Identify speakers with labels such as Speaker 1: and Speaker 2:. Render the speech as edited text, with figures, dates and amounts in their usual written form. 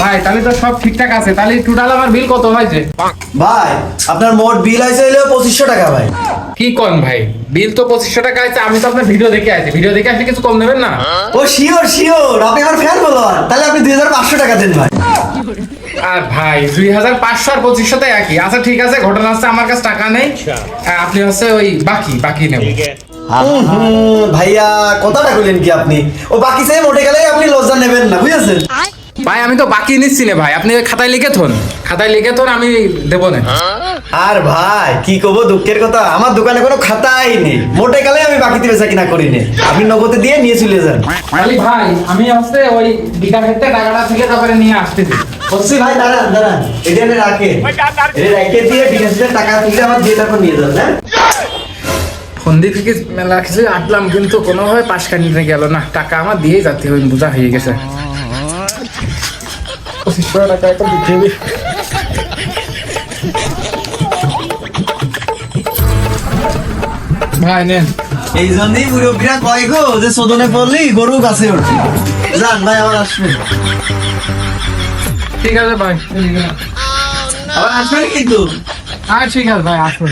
Speaker 1: ভাই তাহলে তো সব ঠিকঠাক আছে, তাহলে টোটাল আমার বিল কত হয়েছে?
Speaker 2: ভাই আপনার মোট বিল আছে হলো 2500 টাকা ভাই।
Speaker 1: কি কোন ভাই, বিল তো 2500 টাকা আছে, আমি তো আপনার ভিডিও দেখে আছি, ভিডিও দেখে আসলে কিছু কম নেবেন না?
Speaker 2: ও শিওর শিওর, আপনি আমার ফ্যান ফলোয়ার, তাহলে আপনি 2500 টাকা দেন ভাই।
Speaker 1: আর ভাই 2500 আর 2500 তো একই। আচ্ছা ঠিক আছে, ঘটনা হচ্ছে আমার কাছে টাকা নেই, আপনি হচ্ছে ওই বাকি নেব।
Speaker 2: ভাইয়া কথাটা বললেন কি আপনি, ও বাকি চাই মোটে গেলে আপনি লজ্জা নেবেন না, বুঝেছেন?
Speaker 1: ভাই আমি তো বাকি নিচ্ছি না ভাই, আপনি খাতায় লিখে থন, আমি দেবো না।
Speaker 2: আর ভাই কি কব, দুঃখের কথা, আমার দোকানে কোনো খাতাই নেই, মোটে গেলে আমি বাকিতে বেচা কিনা করি না, আপনি নগদে দিয়ে নিয়ে চলে যান।
Speaker 1: খালি ভাই আমি হচ্ছে ওই বিকাশ ক্ষেত্রে টাকাটা থেকে তারপরে নিয়ে আসতেছি।
Speaker 2: বলছি ভাই দাঁড়ান দাঁড়ান, এটা এনে রাখে, এটা রেখে দিয়ে বিকাশের টাকা তুলে আমার দিয়ে তারপর নিয়ে যান। হ্যাঁ
Speaker 1: ফন্দি থেকে মেলা কিছু আটলাম, কিন্তু কোনোভাবে পাশ কাটিয়ে গেল না, টাকা আমার দিয়েই যাতে হবে, বোঝা হয়ে গেছে। 2500 টাকা একটা দিতে হবে। ভাই নেন।
Speaker 2: এই জন্যই মুরব্বীরা কয় গো যে সদনে পড়লি গরু গাছে ওঠে। যান ভাই আবার আসবেন,
Speaker 1: ঠিক আছে ভাই,
Speaker 2: আবার আসবেন কিন্তু।
Speaker 1: ঠিক আছে ভাই আসুন।